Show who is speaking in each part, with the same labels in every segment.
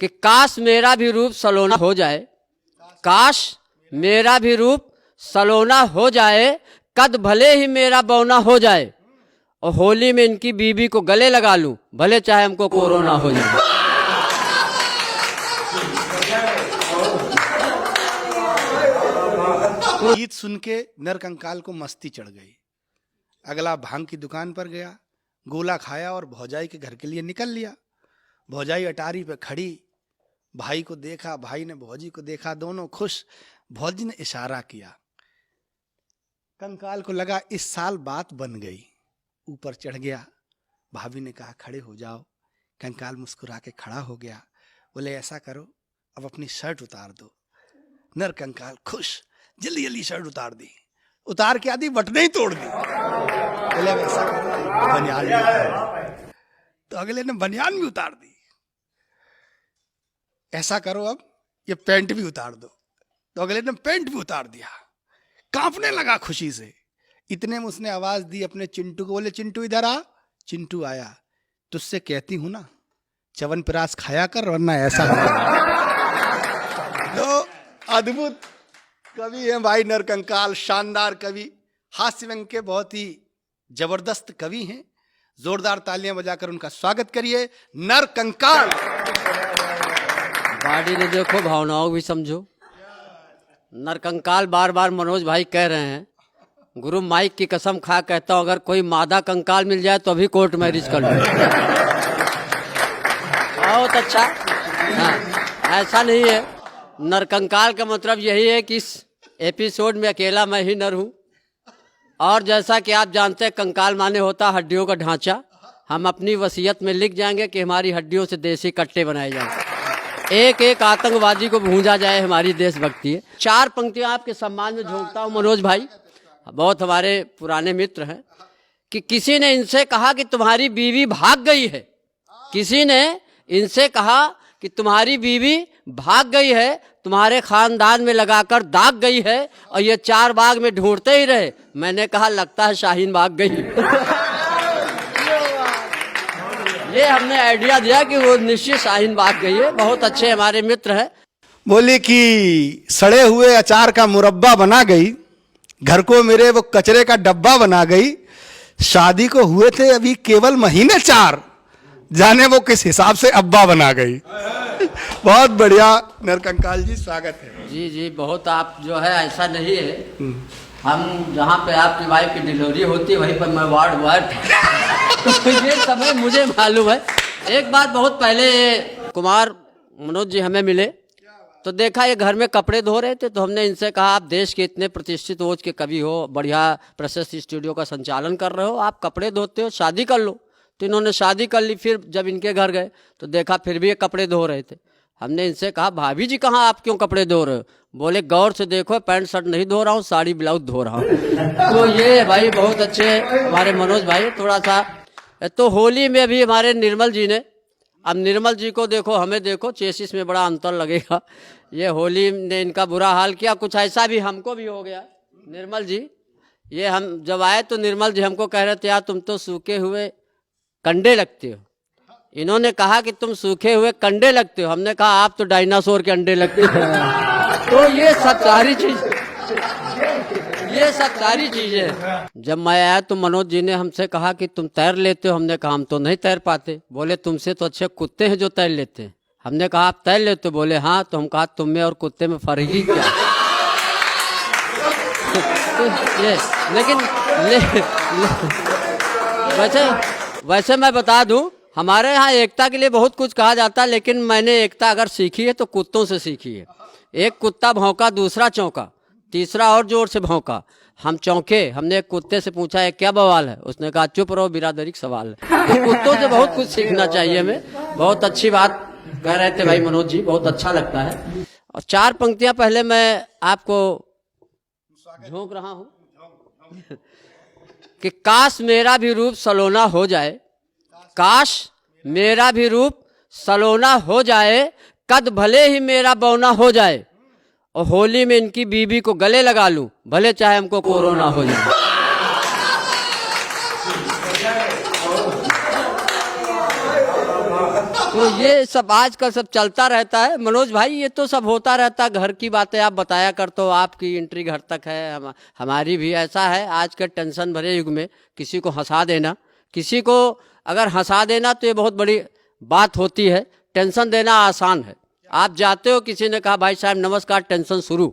Speaker 1: कि काश मेरा भी रूप सलोना हो जाए, काश मेरा भी रूप सलोना हो जाए, कद भले ही मेरा बौना हो जाए, और होली में इनकी बीबी को गले लगा लूं, भले चाहे हमको कोरोना हो जाए।
Speaker 2: गीत सुन के नरकंकाल को मस्ती चढ़ गई। अगला भांग की दुकान पर गया, गोला खाया और भौजाई के घर के लिए निकल लिया। भौजाई अटारी पे खड़ी, भाई को देखा, भाई ने भौजी को देखा, दोनों खुश। भौजी ने इशारा किया, कंकाल को लगा इस साल बात बन गई, ऊपर चढ़ गया। भाभी ने कहा खड़े हो जाओ। कंकाल मुस्कुरा के खड़ा हो गया। बोले ऐसा करो, अब अपनी शर्ट उतार दो। नरकंकाल खुश, जल्दी जल्दी शर्ट उतार दी। उतार के आधी बटने ही तोड़ दी। बोले अब ऐसा करो, बनियान भी उतार दो। तो अगले ने बनियान भी उतार दी। ऐसा करो अब ये पैंट भी उतार दो। तो अगले ने पैंट भी उतार दिया। कांपने लगा खुशी से। इतने में उसने आवाज दी अपने चिंटू को, बोले चिंटू इधर आ। चिंटू आया। तुझसे कहती हूं ना, च्यवनप्राश खाया कर वरना ऐसा तो अद्भुत कवि हैं भाई नरकंकाल, शानदार कवि, हास्य व्यंग के बहुत ही जबरदस्त कवि हैं। जोरदार तालियां बजाकर उनका स्वागत करिए। नरकंकाल।
Speaker 1: बॉडी ने देखो, भावनाओं भी समझो। नरकंकाल बार बार मनोज भाई कह रहे हैं, गुरु माइक की कसम खा कहता हूं, अगर कोई मादा कंकाल मिल जाए तो अभी कोर्ट मैरिज कर लो। बहुत अच्छा। हाँ, ऐसा नहीं है। नरकंकाल का मतलब यही है कि इस एपिसोड में अकेला मैं ही नर हूं। और जैसा कि आप जानते हैं, कंकाल माने होता हड्डियों का ढांचा। हम अपनी वसीयत में लिख जाएंगे कि हमारी हड्डियों से देसी कट्टे बनाए जाएं, एक एक आतंकवादी को भूंजा जाए। हमारी देशभक्ति है। 4 पंक्तियां आपके सम्मान में झोंकता हूं मनोज भाई, बहुत हमारे पुराने मित्र हैं। कि किसी ने इनसे कहा कि तुम्हारी बीवी भाग गई है। किसी ने इनसे कहा कि तुम्हारी बीवी भाग गई है, तुम्हारे खानदान में लगाकर दाग गई है, और ये 4 बाग में ढूंढते ही रहे। मैंने कहा लगता है शाहीन भाग गई। ये हमने आइडिया दिया कि वो निश्चित शाहीन बाग गई है। बहुत अच्छे हमारे मित्र हैं।
Speaker 2: बोले कि सड़े हुए अचार का मुरब्बा बना गई, घर को मेरे वो कचरे का डब्बा बना गई। शादी को हुए थे अभी केवल महीने 4, जाने वो किस हिसाब से अब्बा बना गई। बहुत बढ़िया नरकंकाल जी, स्वागत है।
Speaker 1: जी जी, बहुत। आप जो है ऐसा नहीं है, हम जहाँ पे आपकी वाइफ की डिलीवरी होती है वहीं पर मैं वार्ड बॉय था। तो ये समय मुझे मालूम है। एक बात, बहुत पहले कुमार मनोज जी हमें मिले तो देखा ये घर में कपड़े धो रहे थे। तो हमने इनसे कहा आप देश के इतने प्रतिष्ठित ओज के कवि हो, बढ़िया प्रशस्त स्टूडियो का संचालन कर रहे हो, आप कपड़े धोते हो, शादी कर लो। तो इन्होंने शादी कर ली। फिर जब इनके घर गए तो देखा फिर भी ये कपड़े धो रहे थे। हमने इनसे कहा भाभी जी कहाँ, आप क्यों कपड़े धो रहे हो? बोले गौर से देखो, पैंट शर्ट नहीं धो रहा हूँ, साड़ी ब्लाउज धो रहा हूँ। तो ये भाई बहुत अच्छे हमारे मनोज भाई। थोड़ा सा तो होली में भी हमारे निर्मल जी ने, अब निर्मल जी को देखो, हमें देखो, चेसिस में बड़ा अंतर लगेगा। ये होली ने इनका बुरा हाल किया। कुछ ऐसा भी हमको भी हो गया। निर्मल जी, ये हम जब आए तो निर्मल जी हमको कह रहे थे यार तुम तो सूखे हुए कंडे लगते हो। इन्होंने कहा कि तुम सूखे हुए कंडे लगते हो। हमने कहा आप तो डायनासोर के अंडे लगते हो। तो ये सब सारी चीजें जब मैं आया तो मनोज जी ने हमसे कहा कि तुम तैर लेते हो। हमने कहा हम तो नहीं तैर पाते। बोले तुमसे तो अच्छे कुत्ते हैं जो तैर लेते हैं। हमने कहा आप तैर लेते हो? बोले हाँ। तो हम कहा तुम में और कुत्ते में फर्क ही क्या? लेकिन वैसे मैं बता दूं, हमारे यहाँ एकता के लिए बहुत कुछ कहा जाता है, लेकिन मैंने एकता अगर सीखी है तो कुत्तों से सीखी है। एक कुत्ता भौंका, दूसरा चौंका, तीसरा और जोर से भौंका, हम चौंके। हमने एक कुत्ते से पूछा है क्या बवाल है? उसने कहा चुप रहो, बिरादरी सवाल है। तो कुत्तों से बहुत कुछ सीखना चाहिए हमें। बहुत अच्छी बात कह रहे थे भाई मनोज जी, बहुत अच्छा लगता है। और 4 पंक्तियां पहले मैं आपको झोंक रहा हूं कि काश मेरा भी रूप सलोना हो जाए, काश मेरा भी रूप सलोना हो जाए, कद भले ही मेरा बौना हो जाए, और होली में इनकी बीबी को गले लगा लूं, भले चाहे हमको कोरोना हो जाए। तो तो ये सब आजकल सब चलता रहता है मनोज भाई, ये तो सब होता रहता है। घर की बातें आप बताया करते हो, आपकी एंट्री घर तक है, हमारी भी ऐसा है। आज के टेंशन भरे युग में किसी को हंसा देना, किसी को अगर हंसा देना तो ये बहुत बड़ी बात होती है, टेंशन देना आसान है। आप जाते हो, किसी ने कहा भाई साहब नमस्कार, टेंशन शुरू।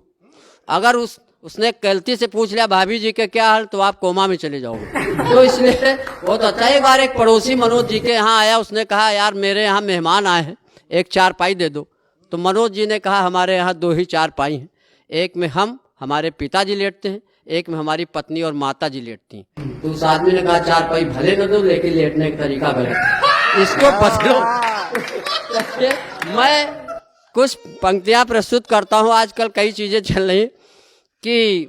Speaker 1: अगर उसने गलती से पूछ लिया भाभी जी के क्या हाल, तो आप कोमा में चले जाओगे। तो इसलिए बहुत अच्छा। एक बार एक पड़ोसी मनोज जी के यहाँ आया, उसने कहा यार मेरे यहाँ मेहमान आए हैं, एक चारपाई दे दो। तो मनोज जी ने कहा हमारे यहाँ 2 ही चारपाई हैं, एक में हमारे पिताजी लेटते हैं, एक में हमारी पत्नी और माता जी लेटती हैं। तो उस आदमी ने कहा चारपाई भले न दो, लेकिन लेटने का तरीका गलत, इसको बदलो। मैं कुछ पंक्तियाँ प्रस्तुत करता हूँ। आजकल कई चीज़ें चल रही कि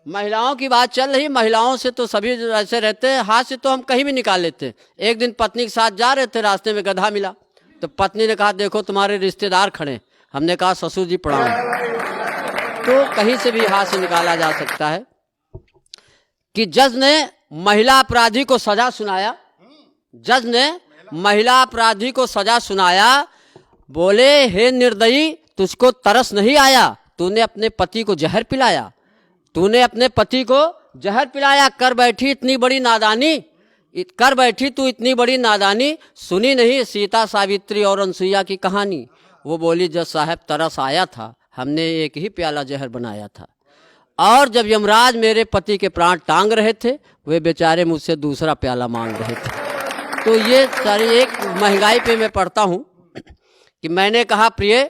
Speaker 1: महिलाओं की बात चल रही। महिलाओं से तो सभी ऐसे रहते हैं, हाथ से तो हम कहीं भी निकाल लेते हैं। एक दिन पत्नी के साथ जा रहे थे, रास्ते में गधा मिला, तो पत्नी ने कहा देखो तुम्हारे रिश्तेदार खड़े। हमने कहा ससुर जी प्रणाम। तो कहीं से भी हाथ से निकाला जा सकता है। कि जज ने महिला अपराधी को सजा सुनाया, जज ने महिला अपराधी को सजा सुनाया। बोले हे निर्दयी, तुझको तरस नहीं आया, तूने अपने पति को जहर पिलाया, तूने अपने पति को जहर पिलाया। कर बैठी इतनी बड़ी नादानी, कर बैठी तू इतनी बड़ी नादानी, सुनी नहीं सीता सावित्री और अनसुईया की कहानी। वो बोली जज साहब तरस आया था, हमने एक ही प्याला जहर बनाया था। और जब यमराज मेरे पति के प्राण टांग रहे थे, वे बेचारे मुझसे दूसरा प्याला मांग रहे थे। तो ये सारी एक महंगाई पे मैं पढ़ता हूँ कि मैंने कहा प्रिय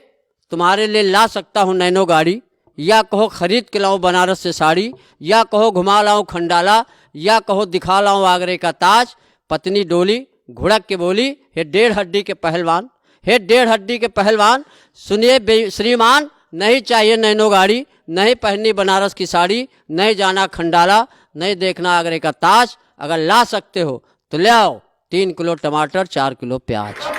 Speaker 1: तुम्हारे लिए ला सकता हूँ नैनो गाड़ी, या कहो खरीद के लाऊं बनारस से साड़ी, या कहो घुमा लाऊं खंडाला, या कहो दिखा लाऊं आगरे का ताज। पत्नी डोली घुड़क के बोली हे 1.5 हड्डी के पहलवान, हे 1.5 हड्डी के पहलवान, सुनिए श्रीमान, नहीं चाहिए नैनो गाड़ी, नहीं पहननी बनारस की साड़ी, नहीं जाना खंडाला, नहीं देखना आगरे का ताज। अगर ला सकते हो तो ले आओ 3 किलो टमाटर, 4 किलो प्याज।